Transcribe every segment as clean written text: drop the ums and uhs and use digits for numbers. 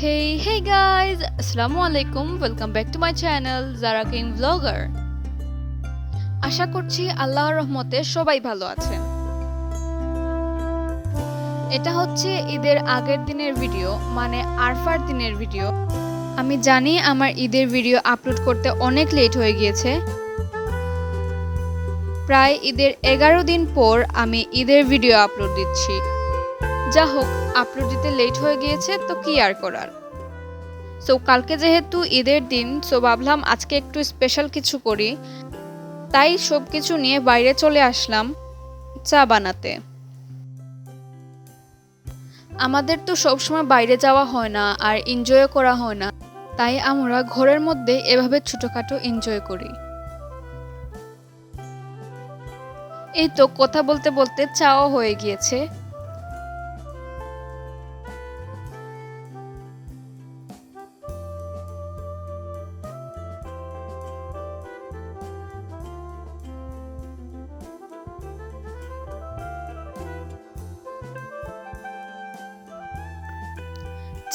Hey guys, Assalamu alaikum. Welcome back to my channel Zara King Vlogger. আশা করছি আল্লাহর রহমতে সবাই ভালো আছেন। এটা হচ্ছে ঈদের আগের দিনের ভিডিও, মানে আরফার দিনের ভিডিও। আমি জানি আমার ঈদের ভিডিও আপলোড করতে অনেক লেট হয়ে গিয়েছে। প্রায় ঈদের 11 দিন পর আমি ঈদের ভিডিও আপলোড দিচ্ছি। যা হোক, আপলোড দিতে লেট হয়ে গিয়েছে তো কি আর করার। সো কালকে যেহেতু ঈদের দিন, সো ভাবলাম আজকে একটু স্পেশাল কিছু করি, তাই সব কিছু নিয়ে বাইরে চলে আসলাম চা বানাতে। আমাদের তো সবসময় বাইরে যাওয়া হয় না আর এনজয় করা হয় না, তাই আমরা ঘরের মধ্যে এভাবে ছোটখাটো এনজয় করি। এই তো কথা বলতে বলতে চাও হয়ে গিয়েছে।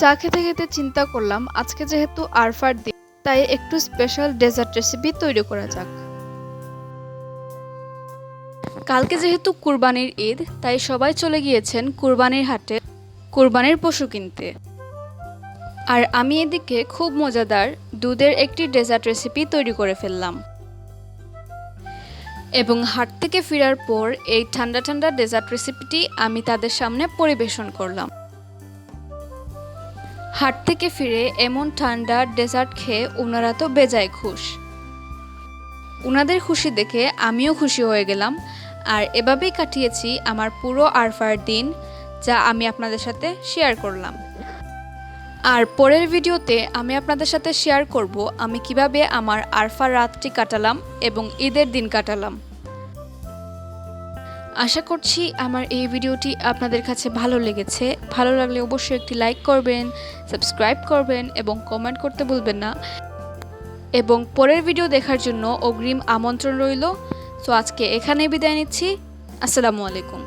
চা খেতে খেতে চিন্তা করলাম আজকে যেহেতু আরফার দিন, তাই একটু স্পেশাল ডেজার্ট রেসিপি তৈরি করা যাক। কালকে যেহেতু কুরবানির ঈদ, তাই সবাই চলে গিয়েছেন কুরবানির হাটে কুরবানির পশু কিনতে। আর আমি এদিকে খুব মজাদার দুধের একটি ডেজার্ট রেসিপি তৈরি করে ফেললাম। এবং হাট থেকে ফেরার পর এই ঠান্ডা ঠান্ডা ডেজার্ট রেসিপিটি আমি তাদের সামনে পরিবেশন করলাম। হাট থেকে ফিরে এমন ঠান্ডা ডেজার্ট খেয়ে ওনারা তো বেজায় খুশ। ওনাদের খুশি দেখে আমিও খুশি হয়ে গেলাম। আর এভাবেই কাটিয়েছি আমার পুরো আরফার দিন, যা আমি আপনাদের সাথে শেয়ার করলাম। আর পরের ভিডিওতে আমি আপনাদের সাথে শেয়ার করব আমি কিভাবে আমার আরফার রাতটি কাটালাম এবং ঈদের দিন কাটালাম। আশা করছি আমার এই ভিডিওটি আপনাদের কাছে ভালো লেগেছে। ভালো লাগলে অবশ্যই একটি লাইক করবেন, সাবস্ক্রাইব করবেন এবং কমেন্ট করতে ভুলবেন না। এবং পরের ভিডিও দেখার জন্য অগ্রিম আমন্ত্রণ রইল। সো আজকে এখানেই বিদায় নিচ্ছি। আসসালামু আলাইকুম।